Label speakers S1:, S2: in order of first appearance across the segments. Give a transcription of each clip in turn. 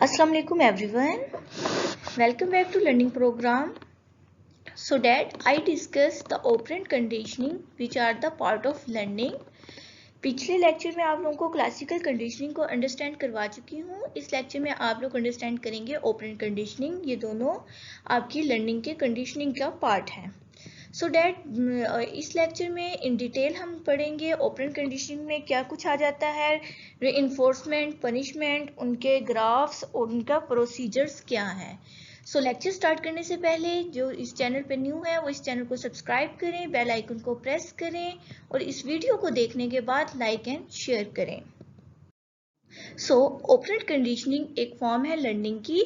S1: Assalamu alaikum everyone. Welcome back to learning program. So that I discuss the operant conditioning which are the part of learning. पिछले lecture में आप लोगों को classical conditioning को understand करवा चुकी हूँ. इस लेक्चर में आप लोग अंडरस्टैंड करेंगे ऑपरेंट कंडीशनिंग. ये दोनों आपकी लर्निंग के कंडीशनिंग का पार्ट है. सो डैट इस लेक्चर में इन डिटेल हम पढ़ेंगे ऑपरेंट कंडीशनिंग में क्या कुछ आ जाता है, रीइंफोर्समेंट, पनिशमेंट, उनके ग्राफ्स और उनका प्रोसीजर्स क्या है. सो लेक्चर स्टार्ट करने से पहले जो इस चैनल पे न्यू है वो इस चैनल को सब्सक्राइब करें, बेल आइकन को प्रेस करें और इस वीडियो को देखने के बाद लाइक एंड शेयर करें. सो ऑपरेंट कंडीशनिंग एक फॉर्म है लर्निंग की.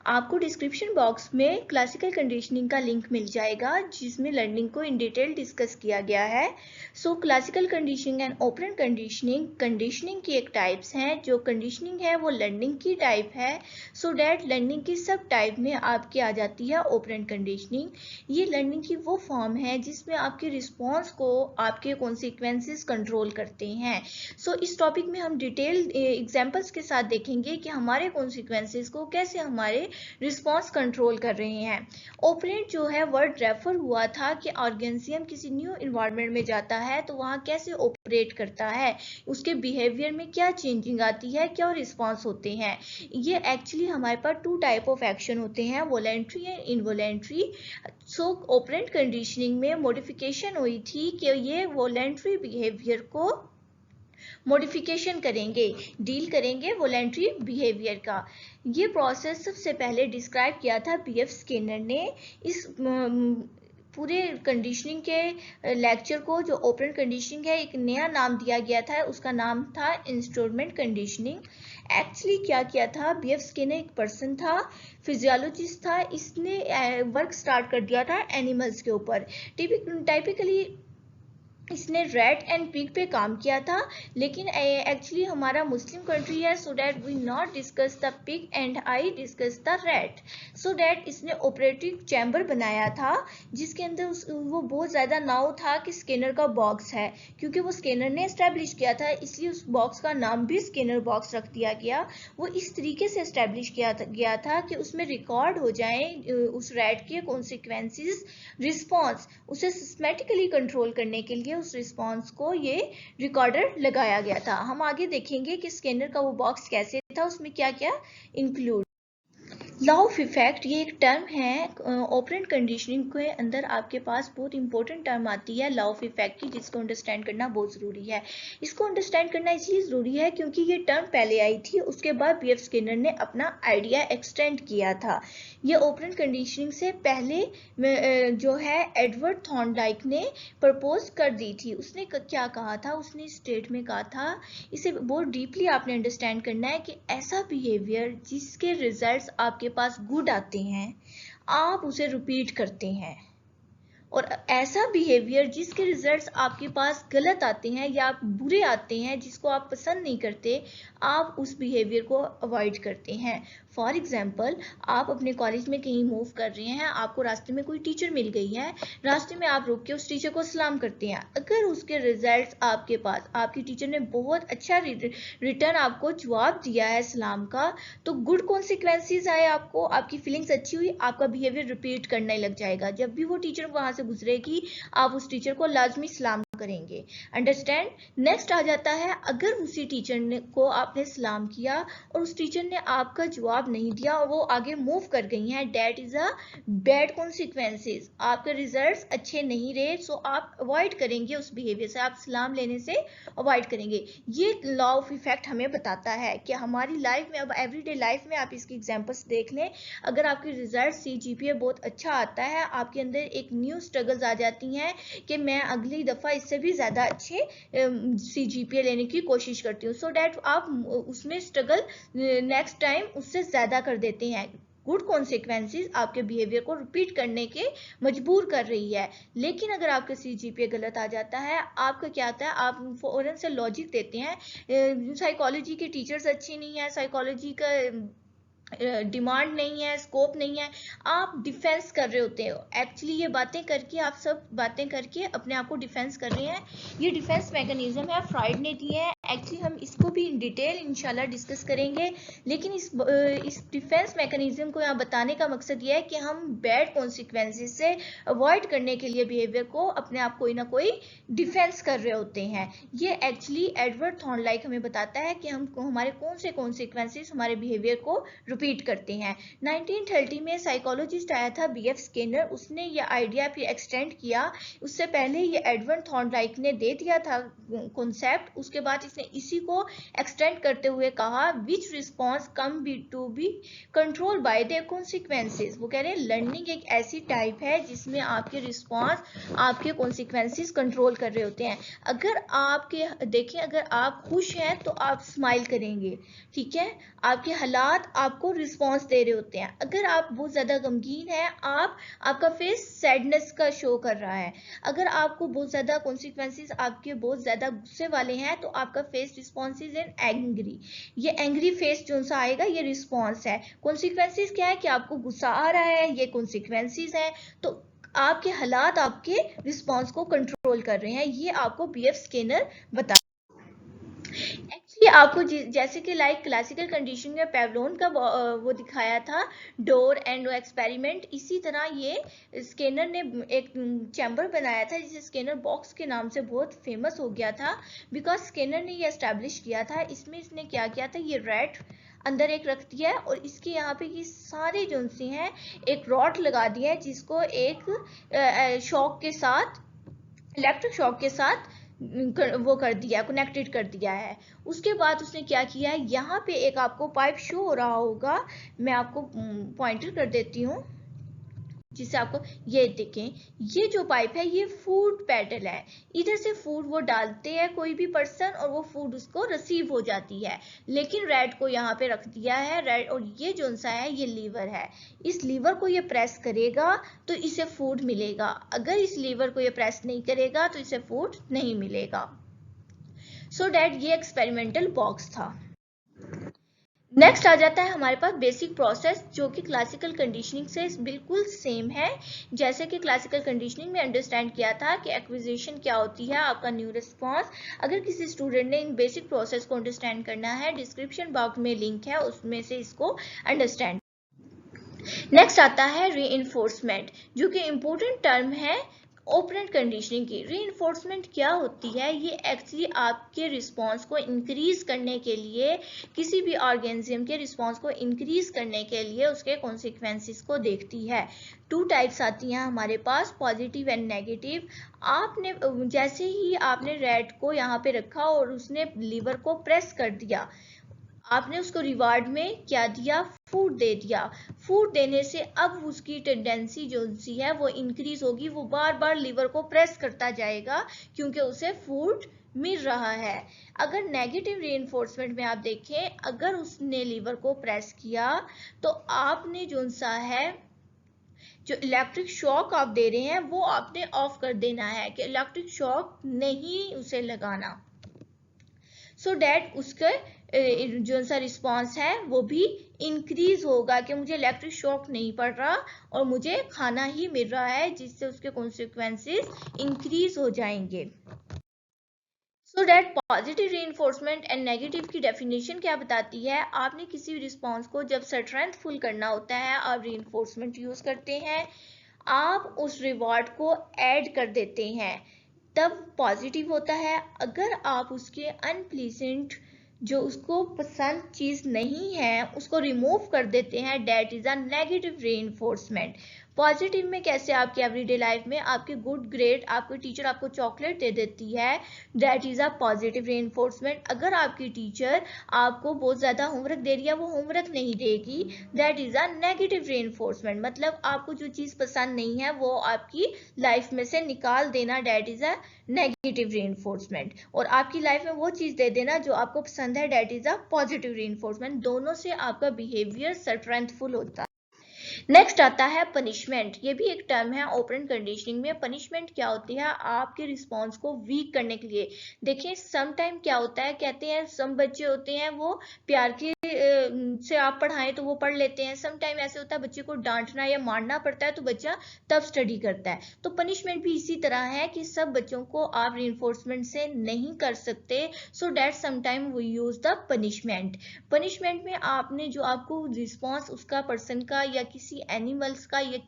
S1: आपको डिस्क्रिप्शन बॉक्स में क्लासिकल कंडीशनिंग का लिंक मिल जाएगा जिसमें लर्निंग को इन डिटेल डिस्कस किया गया है. सो classical conditioning and operant conditioning की एक टाइप्स हैं. जो कंडीशनिंग है वो लर्निंग की टाइप है. सो डैट लर्निंग की सब टाइप में आपकी आ जाती है ऑपरेंट कंडीशनिंग. ये लर्निंग की वो फॉर्म है जिसमें आपके रिस्पॉन्स को आपके कॉन्सिक्वेंसेस कंट्रोल करते हैं. सो इस टॉपिक में हम डिटेल एग्जाम्पल्स के साथ देखेंगे कि हमारे कॉन्सिक्वेंसेस को कैसे हमारे रिस्पॉन्स कंट्रोल कर रहे हैं. ऑपरेंट जो है वर्ड रेफर हुआ था कि ऑर्गेनिज्म किसी न्यू इन्वायरमेंट में जाता है तो वहाँ कैसे ऑपरेट करता है, उसके बिहेवियर में क्या चेंजिंग आती है, क्या रिस्पॉन्स होते हैं. ये एक्चुअली हमारे पास टू टाइप ऑफ एक्शन होते हैं, voluntary and involuntary. So operant conditioning में मॉडिफिकेशन हुई थी कि ये वॉलेंट्री बिहेवियर को मॉडिफिकेशन करेंगे, डील करेंगे वॉलेंट्री बिहेवियर का. ये प्रोसेस सबसे पहले डिस्क्राइब किया था बीएफ स्किनर ने. इस पूरे कंडीशनिंग के लेक्चर को जो ऑपरेंट कंडीशनिंग है एक नया नाम दिया गया था, उसका नाम था इंस्टॉलमेंट कंडीशनिंग. एक्चुअली क्या किया था, बीएफ स्किनर एक पर्सन था, फिजियोलॉजिस्ट था. इसने वर्क स्टार्ट कर दिया था एनिमल्स के ऊपर. टाइपिकली इसने रैट एंड पिग पे काम किया था. लेकिन एक्चुअली हमारा मुस्लिम कंट्री है, so that we not discuss the pig and I discuss the rat. So that इसने ऑपरेटिव चैम्बर बनाया था जिसके अंदर वो बहुत ज़्यादा नाउ था कि स्कैनर का बॉक्स है, क्योंकि वो स्कैनर ने एस्टेब्लिश किया था, इसलिए उस बॉक्स का नाम भी स्कैनर बॉक्स रख दिया गया. वो इस तरीके से एस्टेब्लिश किया गया था कि उसमें रिकॉर्ड हो जाए उस रैट के कॉन्सिक्वेंसेस, रिस्पॉन्स. उसे सिस्टमेटिकली कंट्रोल करने के लिए उस रिस्पॉन्स को ये रिकॉर्डर लगाया गया था. हम आगे देखेंगे कि स्कैनर का वो बॉक्स कैसे था, उसमें क्या क्या इंक्लूड. लॉ ऑफ इफेक्ट ये एक टर्म है ऑपरेंट कंडीशनिंग के अंदर. आपके पास बहुत इंपॉर्टेंट टर्म आती है लॉ ऑफ इफेक्ट की, जिसको अंडरस्टैंड करना बहुत ज़रूरी है. इसको अंडरस्टैंड करना इसलिए ज़रूरी है क्योंकि ये टर्म पहले आई थी, उसके बाद बीएफ स्किनर ने अपना आइडिया एक्सटेंड किया था. ये ऑपरेंट कंडीशनिंग से पहले जो है एडवर्ड थॉर्नडाइक ने प्रपोज कर दी थी. उसने क्या कहा था, उसने स्टेट में कहा था, इसे बहुत डीपली आपने अंडरस्टैंड करना है कि ऐसा बिहेवियर जिसके रिजल्ट्स आपके पास गुड आते हैं आप उसे रिपीट करते हैं, और ऐसा बिहेवियर जिसके रिजल्ट्स आपके पास गलत आते हैं या बुरे आते हैं, जिसको आप पसंद नहीं करते, आप उस बिहेवियर को अवॉइड करते हैं. फॉर एग्जाम्पल, आप अपने कॉलेज में कहीं मूव कर रहे हैं, आपको रास्ते में कोई टीचर मिल गई है, रास्ते में आप रुक के उस टीचर को सलाम करते हैं. अगर उसके रिजल्ट्स आपके पास, आपकी टीचर ने बहुत अच्छा रिटर्न आपको जवाब दिया है सलाम का, तो गुड कॉन्सिक्वेंसेज आए, आपको आपकी फीलिंग्स अच्छी हुई, आपका बिहेवियर रिपीट करने लग जाएगा. जब भी वो टीचर वहां से गुजरेगी आप उस टीचर को लाजमी सलाम करेंगे. अंडरस्टैंड. नेक्स्ट आ जाता है, अगर उसी टीचर ने को आपने सलाम किया और उस टीचर ने आपका जवाब नहीं दिया और वो आगे मूव कर गई हैं, that is a bad consequences. आपके रिजल्ट्स अच्छे नहीं रहे, सो आप अवॉइड करेंगे उस बिहेवियर से, आप सलाम लेने से अवॉइड करेंगे. ये लॉ ऑफ इफेक्ट हमें बताता है कि हमारी लाइफ में, अब एवरीडे लाइफ में आप इसकी एग्जांपल्स देख लें. अगर आपके रिजल्ट सीजीपीए बहुत अच्छा आता है, आपके अंदर एक न्यू स्ट्रगल्स आ जाती हैं कि मैं अगली दफ़ा इससे भी ज़्यादा अच्छे सीजीपीए लेने की कोशिश करती हूँ, सो डैट आप उसमें स्ट्रगल नेक्स्ट टाइम उससे ज़्यादा कर देते हैं. गुड कॉन्सिक्वेंसेस आपके बिहेवियर को रिपीट करने के मजबूर कर रही है. लेकिन अगर आपका सीजीपीए गलत आ जाता है, आपका क्या आता है, आप फौरन से लॉजिक देते हैं, साइकोलॉजी के टीचर्स अच्छी नहीं है, साइकोलॉजी का डिमांड नहीं है, स्कोप नहीं है, आप डिफेंस कर रहे होते हो. एक्चुअली ये बातें करके, आप सब बातें करके अपने आप को डिफेंस कर रहे हैं. ये डिफेंस मैकेनिज्म है, फ्राइड ने दिए हैं एक्चुअली हम इसको भी इन डिटेल इंशाल्लाह डिस्कस करेंगे, लेकिन इस डिफेंस मैकेनिज्म को यहाँ बताने का मकसद ये है कि हम बैड कॉन्सिक्वेंसेस से अवॉइड करने के लिए बिहेवियर को अपने आप कोई ना कोई डिफेंस कर रहे होते हैं। ये एक्चुअली एडवर्ड थॉर्नडाइक हमें बताता है कि हम हमारे कौन से कॉन्सिक्वेंसेस हमारे बिहेवियर को रिपीट करते हैं। 1930 में साइकोलॉजिस्ट आया था BF स्किनर, उसने ये आइडिया फिर एक्सटेंड किया। उससे पहले ये एडवर्ड थॉर्नडाइक ने दे दिया था कॉन्सेप्ट, उसके बाद इसने इसी को एक्सटेंड करते हुए कहा which response come to be control by their consequences. वो कह रहे हैं लर्निंग एक ऐसी टाइप है जिसमें आपके रिस्पॉन्स आपके कॉन्सिक्वेंसेस कंट्रोल कर रहे होते हैं। अगर आपके देखें, अगर आप खुश हैं तो आप स्माइल करेंगे, ठीक है, आपके हालात आपको रिस्पॉन्स दे रहे होते हैं। अगर आप बहुत ज्यादा गमगीन है, आपका फेस सैडनेस का शो कर रहा है। अगर आपको बहुत ज्यादा कॉन्सिक्वेंसेस आपके बहुत ज्यादा गुस्से वाले हैं तो आपका face response is an angry. ये एंग्री फेस जो सा आएगा ये रिस्पॉन्स है। कॉन्सिक्वेंसेस क्या है कि आपको गुस्सा आ रहा है, ये कॉन्सिक्वेंसेस है। तो आपके हालात आपके रिस्पॉन्स को कंट्रोल कर रहे हैं, ये आपको BF स्किनर बता। एक्चुअली आपको जैसे कि लाइक क्लासिकल कंडीशनिंग में पेवलोन का वो दिखाया था डोर एंड एक्सपेरिमेंट, इसी तरह ये स्किनर ने एक चैम्बर बनाया था जिसे स्किनर बॉक्स के नाम से बहुत फेमस हो गया था, बिकॉज स्किनर ने ये एस्टेब्लिश किया था। इसमें इसने क्या किया था, ये रैट अंदर एक रख दिया है और इसके यहाँ पे ये सारे जो हैं एक रॉड लगा दिया है जिसको एक शॉक के साथ, इलेक्ट्रिक शॉक के साथ वो कर दिया, कनेक्टेड कर दिया है। उसके बाद उसने क्या किया है, यहाँ पे एक आपको पाइप शो हो रहा होगा, मैं आपको पॉइंटर कर देती हूँ जिससे आपको ये देखें, ये जो पाइप है ये फूड पेडल है। इधर से फूड वो डालते हैं कोई भी पर्सन और वो फूड उसको रिसीव हो जाती है, लेकिन रेड को यहाँ पे रख दिया है रेड, और ये जो सा है ये लीवर है। इस लीवर को ये प्रेस करेगा तो इसे फूड मिलेगा, अगर इस लीवर को ये प्रेस नहीं करेगा तो इसे फूड नहीं मिलेगा। सो डैट ये एक्सपेरिमेंटल बॉक्स था। नेक्स्ट आ जाता है हमारे पास बेसिक प्रोसेस, जो कि क्लासिकल कंडीशनिंग से बिल्कुल सेम है। जैसे कि क्लासिकल कंडीशनिंग में अंडरस्टैंड किया था कि एक्विजिशन क्या होती है, आपका न्यू रिस्पॉन्स। अगर किसी स्टूडेंट ने इन बेसिक प्रोसेस को अंडरस्टैंड करना है, डिस्क्रिप्शन बॉक्स में लिंक है, उसमें से इसको अंडरस्टैंड। नेक्स्ट आता है रीइंफोर्समेंट, जो कि इंपॉर्टेंट टर्म है ऑपरेंट कंडीशनिंग की। रीइंफोर्समेंट क्या होती है, ये एक्चुअली आपके रिस्पॉन्स को इंक्रीज करने के लिए, किसी भी ऑर्गेनिज्म के रिस्पॉन्स को इंक्रीज करने के लिए उसके कॉन्सिक्वेंसेस को देखती है। 2 टाइप्स आती हैं हमारे पास, पॉजिटिव एंड नेगेटिव। आपने जैसे ही आपने रेड को यहाँ पे रखा और उसने लीवर को प्रेस कर दिया, आपने उसको रिवार्ड में क्या दिया, फूड दे दिया। फूड देने से अब उसकी टेंडेंसी जो सी है वो इंक्रीज होगी, वो बार बार लीवर को प्रेस करता जाएगा क्योंकि उसे फूड मिल रहा है। अगर नेगेटिव रीइंफोर्समेंट में आप देखें, अगर उसने लीवर को प्रेस किया तो आपने जो सा है, जो इलेक्ट्रिक शॉक आप दे रहे हैं वो आपने ऑफ कर देना है कि इलेक्ट्रिक शॉक नहीं उसे लगाना। सो डैट उसके जो सा रिस्पॉन्स है वो भी इंक्रीज होगा कि मुझे इलेक्ट्रिक शॉक नहीं पड़ रहा और मुझे खाना ही मिल रहा है, जिससे उसके कॉन्सिक्वेंसेस इंक्रीज हो जाएंगे। So that positive reinforcement and negative की डेफिनेशन क्या बताती है, आपने किसी भी रिस्पॉन्स को जब स्ट्रेंथफुल करना होता है आप रीइंफोर्समेंट यूज करते हैं, आप उस रिवॉर्ड को ऐड कर देते हैं, तब पॉजिटिव होता है। अगर आप उसके अनप्लीजेंट, जो उसको पसंद चीज नहीं है, उसको रिमूव कर देते हैं, that is a negative reinforcement. Positive में कैसे, आपकी एवरीडे लाइफ में आपके गुड ग्रेड, आपकी टीचर आपको चॉकलेट दे देती है, that is a positive reinforcement. अगर आपकी टीचर आपको बहुत ज्यादा होमवर्क दे रही है, वो होमवर्क नहीं देगी, that is a negative reinforcement. मतलब आपको जो चीज पसंद नहीं है वो आपकी लाइफ में से निकाल देना, that is a negative reinforcement. और आपकी लाइफ में वो चीज दे देना जो आपको पसंद है, that is a positive reinforcement. दोनों से आपका बिहेवियर स्ट्रेंथफुल होता है। नेक्स्ट आता है पनिशमेंट, ये भी एक टर्म है ऑपरेंट कंडीशनिंग में। पनिशमेंट क्या होती है, आपके रिस्पॉन्स को वीक करने के लिए। देखिए सम टाइम क्या होता है, कहते हैं सम बच्चे होते हैं वो प्यार के से आप पढ़ाएं तो वो पढ़ लेते हैं, सम टाइम ऐसे होता है बच्चे को डांटना या मारना पड़ता है तो बच्चा तब स्टडी करता है। तो पनिशमेंट भी इसी तरह है कि सब बच्चों को आप रीइंफोर्समेंट से नहीं कर सकते, so that some time we use the punishment. Punishment में आपने जो आपको रिस्पॉन्स उसका पर्सन का या किसी एनिमल्स का या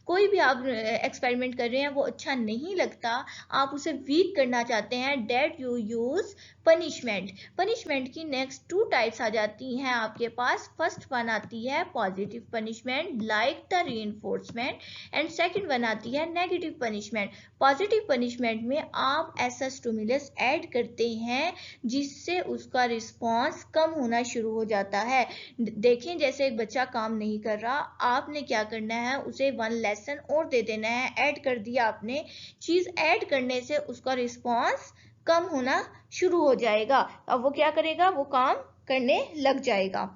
S1: कोई भी आप एक्सपेरिमेंट कर रहे हैं वो अच्छा नहीं लगता, आप उसे वीक करना चाहते हैं, that you use punishment. Punishment की नेक्स्ट टू टाइप्स आ जाती हैं आपके पास। फर्स्ट वन आती है positive punishment like the reinforcement, and second one आती है नेगेटिव पनिशमेंट। पॉजिटिव पनिशमेंट में आप ऐसा स्टिमुलस ऐड करते हैं जिससे उसका रिस्पॉन्स कम होना शुरू हो जाता है। देखें, जैसे एक बच्चा काम नहीं कर रहा, आपने क्या करना है, उसे वन लेसन और दे देना है, ऐड कर दिया आपने। चीज ऐड करने से उसका रिस्पॉन्स कम होना शुरू हो जाएगा, अब वो क्या करेगा, वो काम करने लग जाएगा।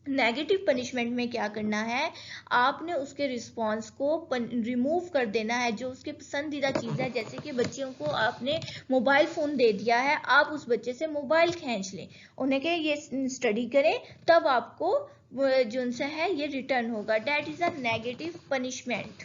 S1: नेगेटिव पनिशमेंट में क्या करना है, आपने उसके रिस्पॉन्स को रिमूव कर देना है। जो उसके पसंदीदा चीज़ है, जैसे कि बच्चों को आपने मोबाइल फ़ोन दे दिया है, आप उस बच्चे से मोबाइल खींच लें, उन्हें कहें ये स्टडी करें, तब आपको जो उनसे है ये रिटर्न होगा। That is a negative punishment.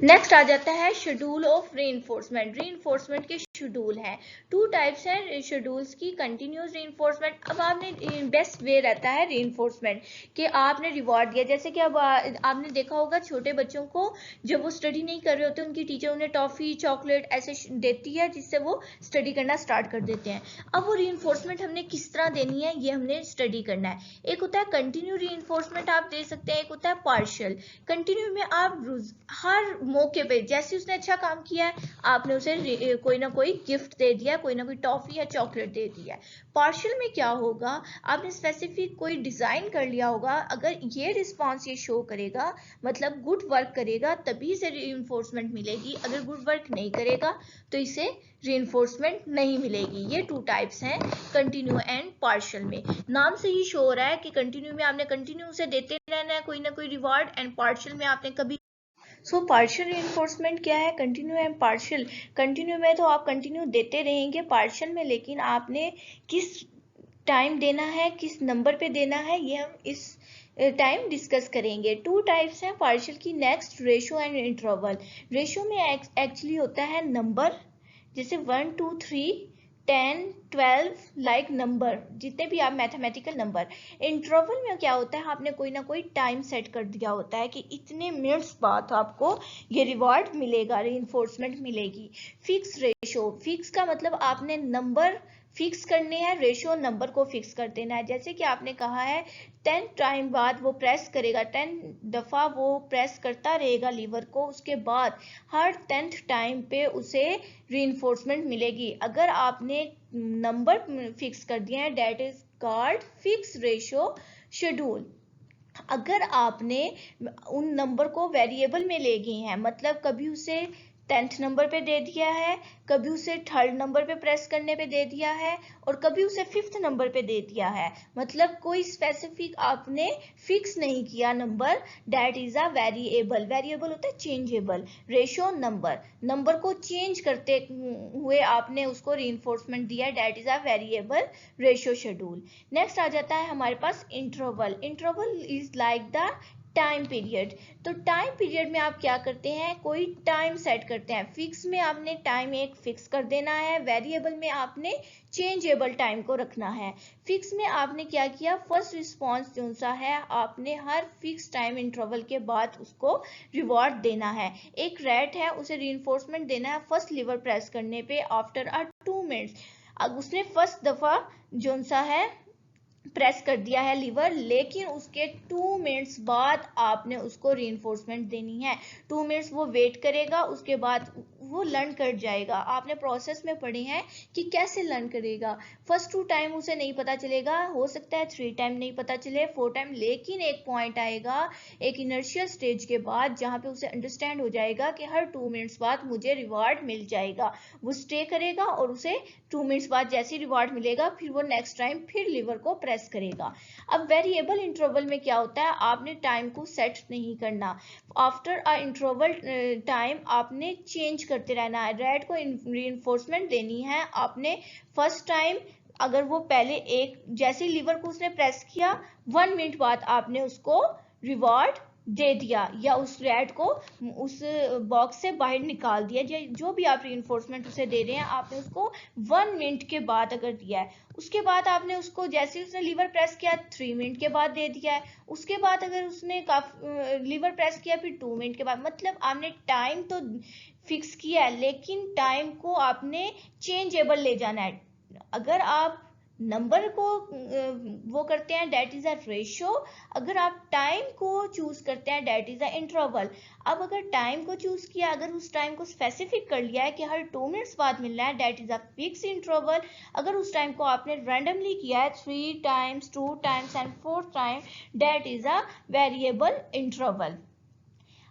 S1: Next आ जाता है शेड्यूल ऑफ रीइंफोर्समेंट। रीइंफोर्समेंट के शेड्यूल है, टू टाइप्स हैं शेड्यूल्स की, कंटिन्यूस रीइंफोर्समेंट। अब आपने बेस्ट वे रहता है रीइंफोर्समेंट कि आपने रिवॉर्ड दिया, जैसे कि अब आपने देखा होगा छोटे बच्चों को जब वो स्टडी नहीं कर रहे होते उनकी टीचर उन्हें टॉफी चॉकलेट ऐसे देती है जिससे वो स्टडी करना स्टार्ट कर देते हैं। अब वो रीइंफोर्समेंट हमने किस तरह देनी है, ये हमने स्टडी करना है। एक होता है कंटिन्यू रीइंफोर्समेंट आप दे सकते हैं, एक होता है पार्शियल। कंटिन्यू में आप हर मौके पे जैसे उसने अच्छा काम किया है आपने उसे कोई ना कोई गिफ्ट दे दिया, कोई ना कोई टॉफी या चॉकलेट दे दिया है। पार्शियल में क्या होगा, आपने स्पेसिफिक कोई डिजाइन कर लिया होगा, अगर ये रिस्पॉन्स ये शो करेगा मतलब गुड वर्क करेगा तभी इसे रीइंफोर्समेंट मिलेगी, अगर गुड वर्क नहीं करेगा तो इसे रीइंफोर्समेंट नहीं मिलेगी। ये टू टाइप्स हैं कंटिन्यू एंड पार्शियल में। नाम से ही शो हो रहा है कि कंटिन्यू में आपने कंटिन्यू से देते रहना है कोई ना कोई रिवॉर्ड, एंड पार्शियल में आपने कभी सो पार्शियल रीइंफोर्समेंट क्या है, कंटिन्यू एंड पार्शियल। कंटिन्यू में तो आप कंटिन्यू देते रहेंगे, पार्शियल में लेकिन आपने किस टाइम देना है, किस नंबर पे देना है, ये हम इस टाइम डिस्कस करेंगे। टू टाइप्स हैं पार्शियल की। Next ratio and interval. Ratio में एक्चुअली होता है नंबर, जैसे 1 2 3 10 12 लाइक नंबर, जितने भी आप मैथमेटिकल नंबर। इंटरवल में क्या होता है, आपने कोई ना कोई टाइम सेट कर दिया होता है कि इतने मिनट्स बाद आपको ये रिवॉर्ड मिलेगा, रीइंफोर्समेंट मिलेगी। फिक्स रेशो, फिक्स का मतलब आपने नंबर फिक्स करने हैं, रेशो नंबर को फिक्स कर देना है। जैसे कि आपने कहा है 10 टाइम बाद वो प्रेस करेगा, 10 दफा वो प्रेस करता रहेगा लीवर को, उसके बाद हर 10th टाइम पे उसे रीइंफोर्समेंट मिलेगी। अगर आपने नंबर फिक्स कर दिया है that is called fix ratio schedule. अगर आपने उन नंबर को वेरिएबल में ले गए हैं, मतलब कभी उसे 10th नंबर पे दे दिया है, कभी उसे 3rd नंबर पे प्रेस करने पे दे दिया है, और कभी उसे 5th नंबर पे दे दिया है, मतलब कोई स्पेसिफिक आपने फिक्स नहीं किया number, that is a variable. Variable होता है चेंजेबल। रेशो नंबर, नंबर को चेंज करते हुए आपने उसको रीइंफोर्समेंट दिया, that is a variable ratio schedule. Next आ जाता है हमारे पास interval. Interval is like the time period. तो टाइम पीरियड में आप क्या करते हैं, कोई टाइम सेट करते हैं। फिक्स में आपने टाइम एक फिक्स कर देना है, वेरिएबल में आपने चेंजेबल टाइम को रखना है। फिक्स में आपने क्या किया, फर्स्ट रिस्पॉन्स जो सा है आपने हर फिक्स टाइम इंटरवल के बाद उसको रिवॉर्ड देना है। एक रैट है, उसे रीइंफोर्समेंट देना है फर्स्ट लीवर प्रेस करने पे आफ्टर अ 2 मिनट्स। अब उसने फर्स्ट दफा जो सा है प्रेस कर दिया है लीवर, लेकिन उसके 2 मिनट्स बाद आपने उसको रीइंफोर्समेंट देनी है। 2 मिनट्स वो वेट करेगा, उसके बाद वो लर्न कर जाएगा। आपने प्रोसेस में पढ़े हैं कि कैसे लर्न करेगा। फर्स्ट 2 टाइम उसे नहीं पता चलेगा, हो सकता है 3 टाइम नहीं पता चले, 4 टाइम, लेकिन एक पॉइंट आएगा एक इनर्शियल स्टेज के बाद जहां पे उसे अंडरस्टैंड हो जाएगा कि हर 2 मिनट्स बाद मुझे रिवॉर्ड मिल जाएगा। वो स्टे करेगा और उसे 2 मिनट्स बाद जैसे रिवॉर्ड मिलेगा फिर वो नेक्स्ट टाइम फिर लीवर को प्रेस करेगा। अब वेरिएबल इंटरवल में क्या होता है, आपने टाइम को सेट नहीं करना, आफ्टर अ इंटरवल टाइम आपने चेंज करते रहना है। रैट को रीइंफोर्समेंट देनी है, आपने फर्स्ट टाइम अगर वो पहले एक जैसे लीवर को उसने प्रेस किया 1 मिनट बाद आपने उसको रिवॉर्ड दे दिया या उस रैट को उस बॉक्स से बाहर निकाल दिया, जो भी आप रीइंफोर्समेंट उसे दे रहे हैं आपने उसको 1 मिनट के बाद अगर दिया है, उसके बाद आपने उसको जैसे उसने लीवर प्रेस किया 3 मिनट के बाद दे दिया है, उसके बाद अगर उसने लीवर प्रेस किया फिर 2 मिनट के बाद, मतलब आपने टाइम तो फिक्स किया है लेकिन टाइम को आपने चेंजेबल ले जाना है। अगर आप नंबर को वो करते हैं डेट इज अ रेशियो, अगर आप टाइम को चूज करते हैं डेट इज अ इंटरवल। अब अगर टाइम को चूज किया, अगर उस टाइम को स्पेसिफिक कर लिया है कि हर 2 मिनट्स बाद मिलना है, that is a fix interval. अगर उस टाइम को आपने रैंडमली किया है 3 times 2 times and 4th time, that is a variable interval.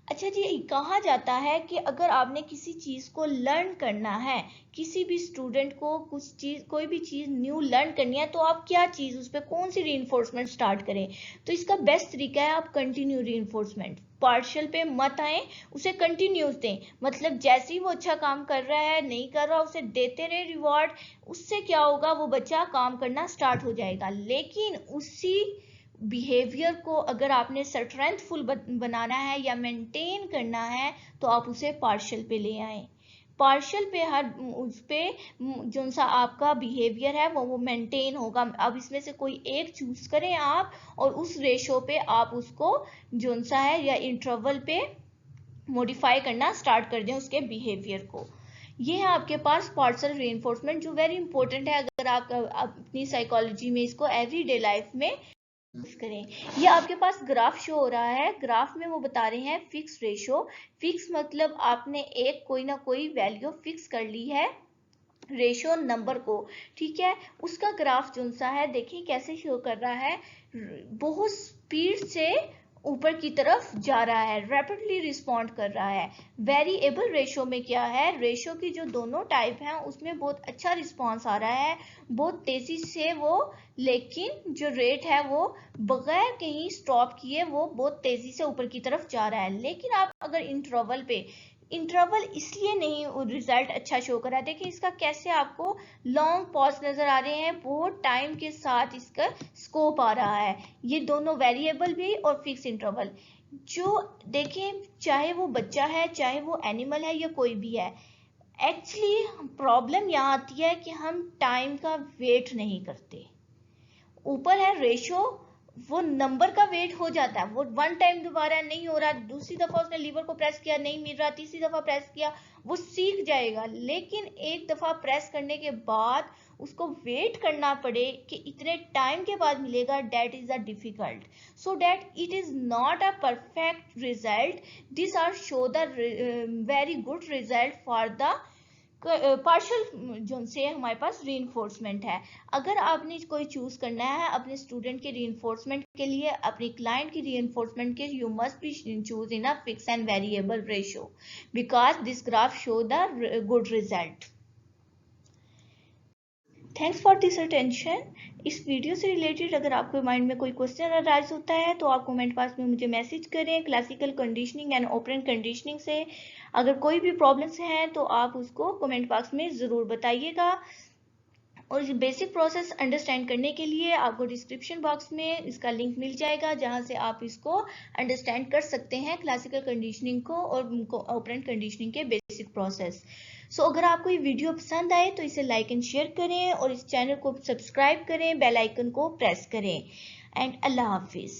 S1: अच्छा जी, कहा जाता है कि अगर आपने किसी चीज को लर्न करना है, किसी भी स्टूडेंट को कुछ चीज कोई भी चीज न्यू लर्न करनी है, तो आप क्या चीज उस पर कौन सी रीइंफोर्समेंट स्टार्ट करें? तो इसका बेस्ट तरीका है आप कंटिन्यू रीइंफोर्समेंट, पार्शियल पे मत आए, उसे कंटिन्यूस दें। मतलब जैसे ही वो अच्छा काम कर रहा है नहीं कर रहा उसे देते रहे रिवॉर्ड, उससे क्या होगा वो बच्चा काम करना स्टार्ट हो जाएगा। लेकिन उसी बिहेवियर को अगर आपने स्ट्रेंथफुल बनाना है या मेंटेन करना है तो आप उसे पार्शियल पे ले आए। पार्शियल पे हर उस पे जो सा आपका बिहेवियर है वो मेंटेन होगा। अब इसमें से कोई एक चूज करें आप और उस रेशो पे आप उसको जो सा है या इंटरवल पे मॉडिफाई करना स्टार्ट कर दें उसके बिहेवियर को। ये है आपके पास पार्शियल रीइंफोर्समेंट जो वेरी इंपॉर्टेंट है अगर आप अपनी साइकोलॉजी में इसको एवरीडे लाइफ में करें। ये आपके पास ग्राफ शो हो रहा है, ग्राफ में वो बता रहे हैं फिक्स रेशो। फिक्स मतलब आपने एक कोई ना कोई वैल्यू फिक्स कर ली है रेशो नंबर को, ठीक है। उसका ग्राफ जो सा है देखिए कैसे शो कर रहा है, बहुत स्पीड से ऊपर की तरफ जा रहा है, रैपिडली रिस्पॉन्ड कर रहा है। वेरिएबल रेशो में क्या है, रेशो की जो दोनों टाइप हैं उसमें बहुत अच्छा रिस्पॉन्स आ रहा है, बहुत तेजी से वो, लेकिन जो रेट है वो बगैर कहीं स्टॉप किए वो बहुत तेजी से ऊपर की तरफ जा रहा है। लेकिन आप अगर इंटरवल पे, इंटरवल इसलिए नहीं रिजल्ट अच्छा शो कर रहा है, देखिए इसका कैसे आपको लॉन्ग पॉज नजर आ रहे हैं, बहुत टाइम के साथ इसका स्कोप आ रहा है। ये दोनों वेरिएबल भी और फिक्स इंटरवल, जो देखें चाहे वो बच्चा है चाहे वो एनिमल है या कोई भी है, एक्चुअली प्रॉब्लम यहाँ आती है कि हम टाइम का वेट नहीं करते। ऊपर है रेशो, वो नंबर का वेट हो जाता है, वो 1 टाइम दोबारा नहीं हो रहा, दूसरी दफा उसने लीवर को प्रेस किया नहीं मिल रहा, तीसरी दफा प्रेस किया वो सीख जाएगा। लेकिन एक दफा प्रेस करने के बाद उसको वेट करना पड़े कि इतने टाइम के बाद मिलेगा, that is a difficult. So that it is not a perfect result, this are show the very good result for the partial जो से हमारे पास रीइंफोर्समेंट है। अगर आपने कोई चूज करना है अपने स्टूडेंट के रीइंफोर्समेंट के लिए, अपने क्लाइंट की रीइंफोर्समेंट के, you must be choose in a fix and variable ratio because this graph show the good result. Thanks for this attention. इस वीडियो से रिलेटेड अगर आपके माइंड में कोई क्वेश्चन अराइज होता है तो आप कमेंट बॉक्स में मुझे मैसेज करें। Classical conditioning and operant conditioning से अगर कोई भी प्रॉब्लम्स हैं तो आप उसको कमेंट बॉक्स में ज़रूर बताइएगा। और बेसिक प्रोसेस अंडरस्टैंड करने के लिए आपको डिस्क्रिप्शन बॉक्स में इसका लिंक मिल जाएगा जहां से आप इसको अंडरस्टैंड कर सकते हैं, क्लासिकल कंडीशनिंग को और ऑपरेंट कंडीशनिंग के बेसिक प्रोसेस। सो अगर आपको ये वीडियो पसंद आए तो इसे लाइक एंड शेयर करें और इस चैनल को सब्सक्राइब करें, बेल आइकन को प्रेस करें। एंड अल्लाह हाफिज।